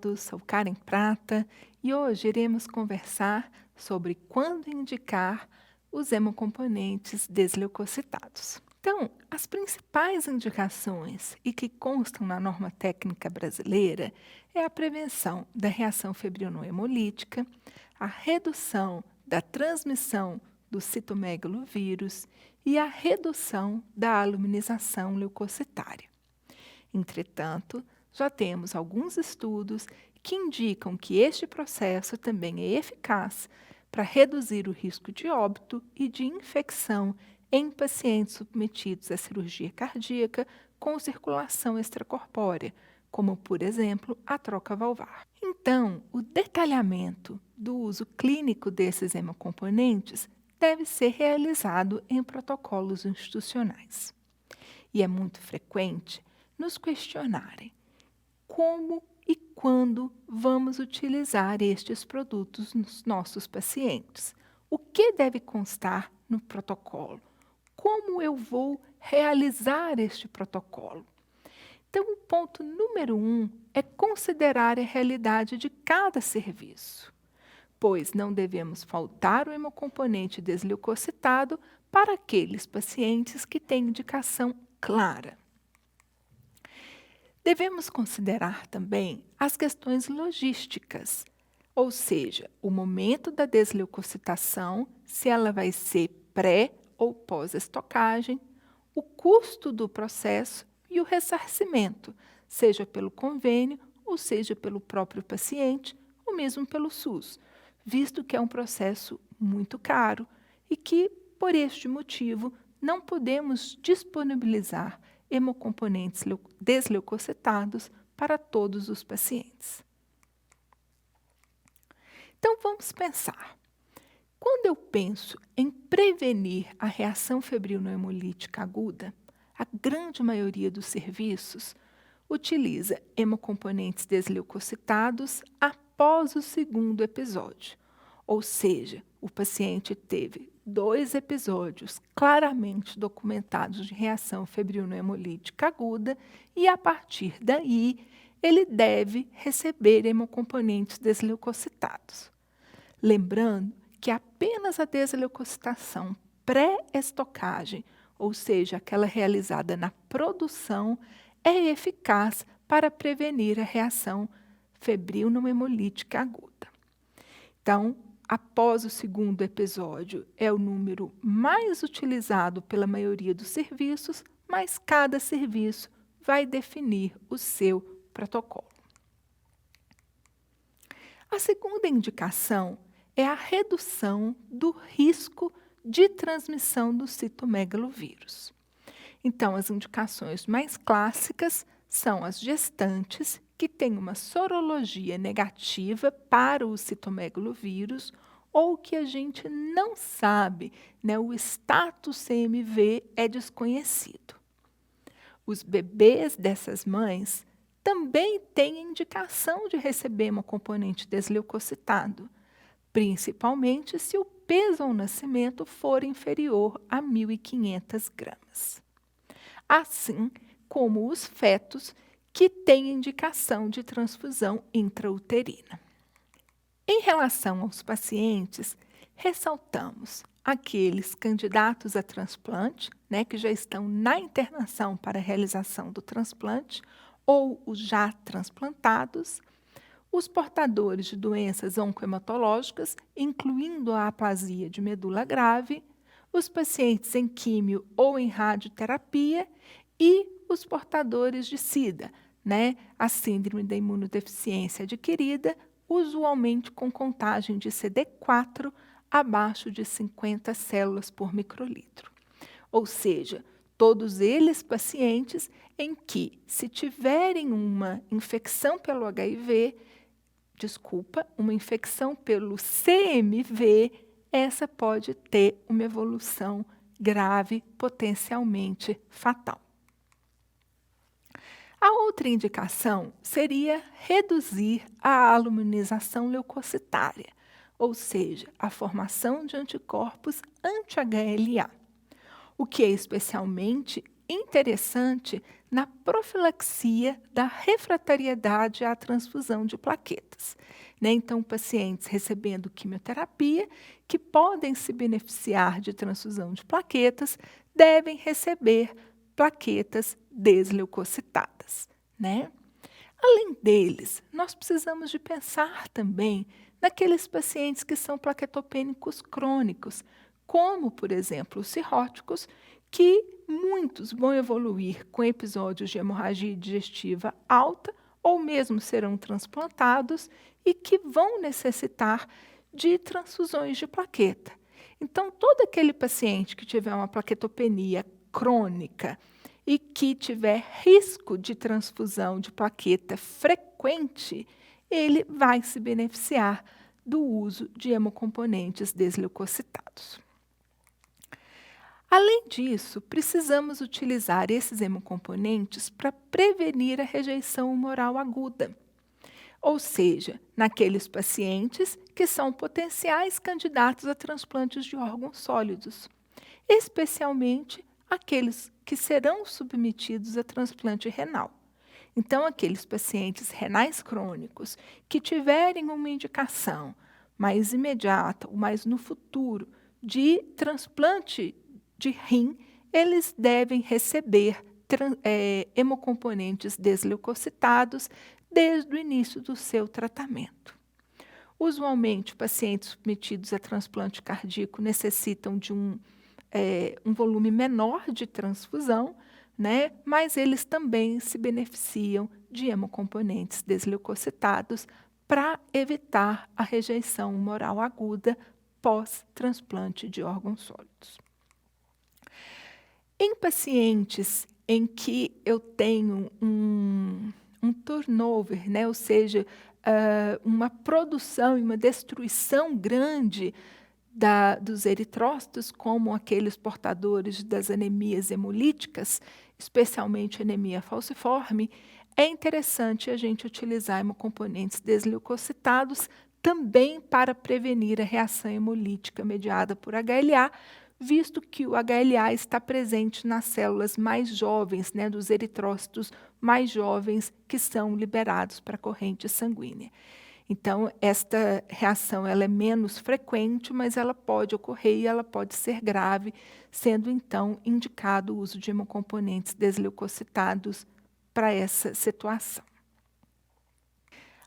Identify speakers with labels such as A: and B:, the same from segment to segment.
A: todos, sou Karen Prata e hoje iremos conversar sobre quando indicar os hemocomponentes desleucocitados. Então, as principais indicações e que constam na norma técnica brasileira é a prevenção da reação febril não hemolítica, a redução da transmissão do citomegalovírus e a redução da aluminização leucocitária. Entretanto, já temos alguns estudos que indicam que este processo também é eficaz para reduzir o risco de óbito e de infecção em pacientes submetidos à cirurgia cardíaca com circulação extracorpórea, como, por exemplo, a troca valvar. Então, o detalhamento do uso clínico desses hemocomponentes deve ser realizado em protocolos institucionais. E é muito frequente nos questionarem como e quando vamos utilizar estes produtos nos nossos pacientes. O que deve constar no protocolo? Como eu vou realizar este protocolo? Então, o ponto número 1 é considerar a realidade de cada serviço, pois não devemos faltar o hemocomponente desleucocitado para aqueles pacientes que têm indicação clara. Devemos considerar também as questões logísticas, ou seja, o momento da desleucocitação, se ela vai ser pré ou pós-estocagem, o custo do processo e o ressarcimento, seja pelo convênio ou seja pelo próprio paciente ou mesmo pelo SUS, visto que é um processo muito caro e que, por este motivo, não podemos disponibilizar hemocomponentes desleucocitados para todos os pacientes. Então, vamos pensar. Quando eu penso em prevenir a reação febril não hemolítica aguda, a grande maioria dos serviços utiliza hemocomponentes desleucocitados após o segundo episódio. Ou seja, o paciente teve 2 episódios claramente documentados de reação febril não hemolítica aguda e, a partir daí, ele deve receber hemocomponentes desleucocitados. Lembrando que apenas a desleucocitação pré-estocagem, ou seja, aquela realizada na produção, é eficaz para prevenir a reação febril não hemolítica aguda. Então, após o segundo episódio, é o número mais utilizado pela maioria dos serviços, mas cada serviço vai definir o seu protocolo. A segunda indicação é a redução do risco de transmissão do citomegalovírus. Então, as indicações mais clássicas são as gestantes, que têm uma sorologia negativa para o citomegalovírus, ou que a gente não sabe, né, o status CMV é desconhecido. Os bebês dessas mães também têm indicação de receber hemocomponente desleucocitado, principalmente se o peso ao nascimento for inferior a 1.500 gramas. Assim como os fetos que têm indicação de transfusão intrauterina. Em relação aos pacientes, ressaltamos aqueles candidatos a transplante, né, que já estão na internação para a realização do transplante, ou os já transplantados, os portadores de doenças oncohematológicas, incluindo a aplasia de medula grave, os pacientes em químio ou em radioterapia e os portadores de SIDA, né, a síndrome da imunodeficiência adquirida, usualmente com contagem de CD4 abaixo de 50 células por microlitro. Ou seja, todos eles pacientes em que, se tiverem uma infecção pelo uma infecção pelo CMV, essa pode ter uma evolução grave, potencialmente fatal. A outra indicação seria reduzir a aluminização leucocitária, ou seja, a formação de anticorpos anti-HLA, o que é especialmente interessante na profilaxia da refratariedade à transfusão de plaquetas, né? Então, pacientes recebendo quimioterapia que podem se beneficiar de transfusão de plaquetas devem receber plaquetas desleucocitadas, né? Além deles, nós precisamos de pensar também naqueles pacientes que são plaquetopênicos crônicos, como, por exemplo, os cirróticos, que muitos vão evoluir com episódios de hemorragia digestiva alta ou mesmo serão transplantados e que vão necessitar de transfusões de plaqueta. Então, todo aquele paciente que tiver uma plaquetopenia crônica e que tiver risco de transfusão de plaqueta frequente, ele vai se beneficiar do uso de hemocomponentes desleucocitados. Além disso, precisamos utilizar esses hemocomponentes para prevenir a rejeição humoral aguda, ou seja, naqueles pacientes que são potenciais candidatos a transplantes de órgãos sólidos, especialmente aqueles que serão submetidos a transplante renal. Então, aqueles pacientes renais crônicos que tiverem uma indicação mais imediata ou mais no futuro de transplante de rim, eles devem receber hemocomponentes desleucocitados desde o início do seu tratamento. Usualmente, pacientes submetidos a transplante cardíaco necessitam de um volume menor de transfusão, né? Mas eles também se beneficiam de hemocomponentes desleucocitados para evitar a rejeição humoral aguda pós-transplante de órgãos sólidos. Em pacientes em que eu tenho um turnover, né? Ou seja, uma produção e uma destruição grande dos eritrócitos, como aqueles portadores das anemias hemolíticas, especialmente anemia falciforme, é interessante a gente utilizar hemocomponentes desleucocitados também para prevenir a reação hemolítica mediada por HLA, visto que o HLA está presente nas células mais jovens, né, dos eritrócitos mais jovens que são liberados para a corrente sanguínea. Então, esta reação ela é menos frequente, mas ela pode ocorrer e ela pode ser grave, sendo então indicado o uso de hemocomponentes desleucocitados para essa situação.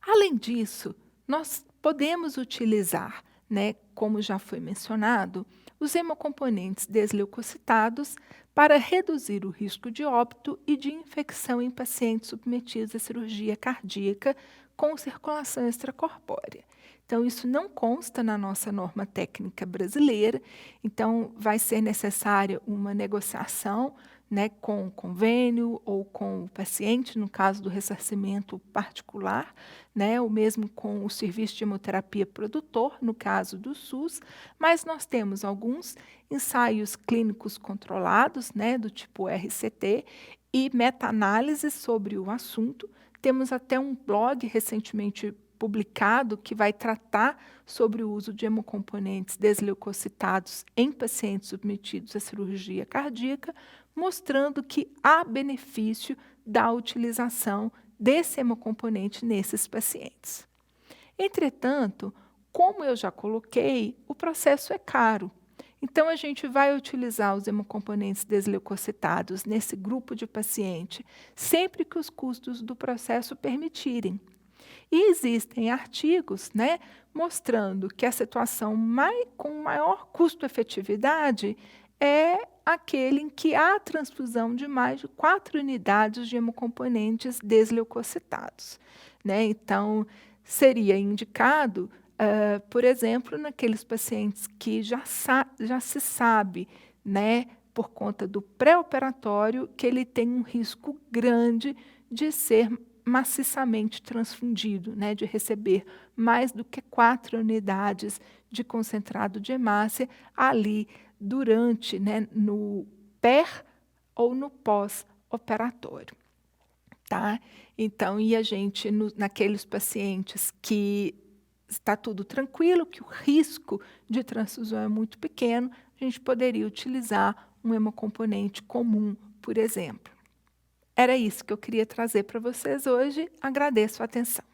A: Além disso, nós podemos utilizar, né, como já foi mencionado, os hemocomponentes desleucocitados para reduzir o risco de óbito e de infecção em pacientes submetidos à cirurgia cardíaca com circulação extracorpórea. Então, isso não consta na nossa norma técnica brasileira, então vai ser necessária uma negociação, né, com o convênio ou com o paciente, no caso do ressarcimento particular, né, ou mesmo com o serviço de hemoterapia produtor, no caso do SUS, mas nós temos alguns ensaios clínicos controlados, né, do tipo RCT, e meta-análises sobre o assunto. Temos até um blog recentemente publicado que vai tratar sobre o uso de hemocomponentes desleucocitados em pacientes submetidos à cirurgia cardíaca, mostrando que há benefício da utilização desse hemocomponente nesses pacientes. Entretanto, como eu já coloquei, o processo é caro. Então, a gente vai utilizar os hemocomponentes desleucocitados nesse grupo de paciente sempre que os custos do processo permitirem. E existem artigos, né, mostrando que a situação com maior custo-efetividade é aquele em que há transfusão de mais de 4 unidades de hemocomponentes desleucocitados, né? Então, seria indicado, por exemplo, naqueles pacientes que já se sabe, né, por conta do pré-operatório, que ele tem um risco grande de ser maciçamente transfundido, né, de receber mais do que 4 unidades de concentrado de hemácia ali durante, né, no per ou no pós-operatório. Tá? Então, e a gente, naqueles pacientes que está tudo tranquilo, que o risco de transfusão é muito pequeno, a gente poderia utilizar um hemocomponente comum, por exemplo. Era isso que eu queria trazer para vocês hoje. Agradeço a atenção.